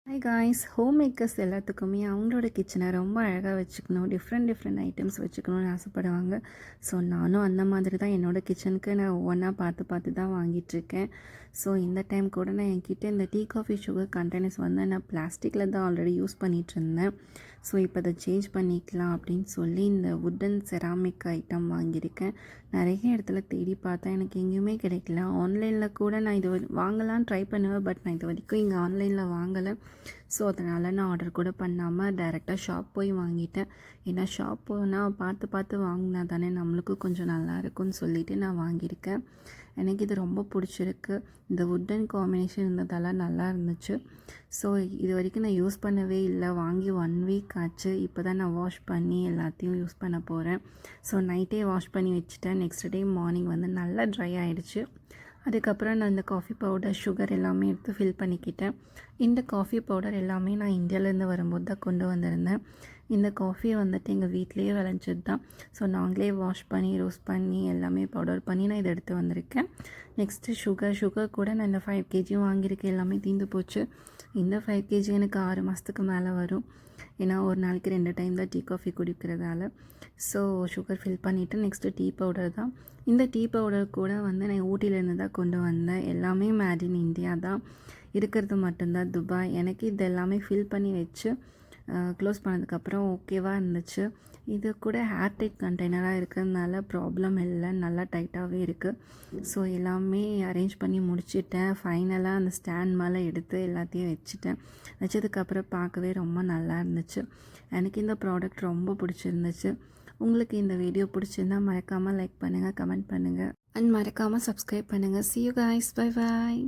Hi guys, home makers எல்லாத்துக்குமே அவங்களோட கிச்சனை ரொம்ப அழகாக வச்சுக்கணும், டிஃப்ரெண்ட் ஐட்டம்ஸ் வச்சுக்கணும்னு ஆசைப்படுவாங்க. ஸோ நானும் அந்த மாதிரி தான் என்னோடய கிச்சனுக்கு நான் ஒவ்வொன்றா பார்த்து தான் வாங்கிட்டுருக்கேன். ஸோ இந்த டைம் கூட நான் என்கிட்ட இந்த டீ காஃபி சுகர் கண்டெய்னர்ஸ் வந்து நான் பிளாஸ்டிக்கில் தான் ஆல்ரெடி யூஸ் பண்ணிகிட்டு இருந்தேன். ஸோ இப்போ அதை சேஞ்ச் பண்ணிக்கலாம் அப்படின்னு சொல்லி இந்த வுட்டன் செராமிக் ஐட்டம் வாங்கியிருக்கேன். நிறைய இடத்துல தேடி பார்த்தேன், எனக்கு எங்கேயுமே கிடைக்கல. ஆன்லைனில் கூட நான் இது வாங்கலான்னு ட்ரை பண்ணுவேன், பட் நான் இது வரைக்கும் இங்கே ஆன்லைனில் வாங்கலை. ஸோ அதனால் நான் ஆர்டர் கூட பண்ணாமல் டைரெக்டாக ஷாப் போய் வாங்கிட்டேன். ஏன்னா ஷாப் போனால் பார்த்து வாங்கினா தானே நம்மளுக்கும் கொஞ்சம் நல்லா இருக்கும்னு சொல்லிவிட்டு நான் வாங்கியிருக்கேன். எனக்கு இது ரொம்ப பிடிச்சிருக்கு. இந்த வுட்டன் காம்பினேஷன் இருந்ததால் நல்லா இருந்துச்சு. ஸோ இது வரைக்கும் நான் யூஸ் பண்ணவே இல்லை, வாங்கி 1 வீக் ஆச்சு. இப்போ தான் நான் வாஷ் பண்ணி எல்லாத்தையும் யூஸ் பண்ண போகிறேன். ஸோ நைட்டே வாஷ் பண்ணி வச்சுட்டேன். நெக்ஸ்ட் டே மார்னிங் வந்து நல்லா ட்ரை ஆகிடுச்சு. அதுக்கப்புறம் நான் இந்த காஃபி பவுடர், சுகர் எல்லாமே எடுத்து ஃபில் பண்ணிக்கிட்டேன். இந்த காஃபி பவுடர் எல்லாமே நான் இந்தியாவிலேருந்து வரும்போது தான் கொண்டு வந்திருந்தேன். இந்த காஃபி வந்துட்டு எங்கள் வீட்டிலேயே விளைஞ்சது தான். ஸோ நாங்களே வாஷ் பண்ணி ரோஸ்ட் பண்ணி எல்லாமே பவுடர் பண்ணி நான் இதை எடுத்து வந்திருக்கேன். நெக்ஸ்ட்டு சுகர் கூட நான் இந்த 5 kg வாங்கியிருக்கேன். எல்லாமே தீர்ந்து போச்சு. இந்த 5 kg எனக்கு 6 மாதத்துக்கு மேலே வரும். ஏன்னா ஒரு நாளைக்கு 2 டைம் தான் டீ காஃபி குடிக்கிறதால. ஸோ சுகர் ஃபில் பண்ணிவிட்டு நெக்ஸ்ட்டு டீ பவுடர் தான். இந்த டீ பவுடர் கூட வந்து நான் ஊட்டியிலேருந்து தான் கொண்டு வந்தேன். எல்லாமே மேட் இன் இந்தியா தான். இருக்கிறது மட்டும்தான் துபாய். எனக்கு இது எல்லாமே ஃபில் பண்ணி வச்சு க்ளோஸ் பண்ணதுக்கப்புறம் ஓகேவாக இருந்துச்சு. இது கூட ஹேர் டைட் கண்டெய்னராக இருக்கிறதுனால ப்ராப்ளம் இல்லை, நல்லா டைட்டாகவே இருக்குது. ஸோ எல்லாமே அரேஞ்ச் பண்ணி முடிச்சுட்டேன். ஃபைனலாக அந்த ஸ்டாண்ட் மேலே எடுத்து எல்லாத்தையும் வச்சதுக்கப்புறம் பார்க்கவே ரொம்ப நல்லா இருந்துச்சு. எனக்கு இந்த ப்ராடக்ட் ரொம்ப பிடிச்சிருந்துச்சு. உங்களுக்கு இந்த வீடியோ பிடிச்சிருந்தா மறக்காமல் லைக் பண்ணுங்கள், கமெண்ட் பண்ணுங்கள் அண்ட் மறக்காமல் சப்ஸ்கிரைப் பண்ணுங்கள். See you guys, bye bye.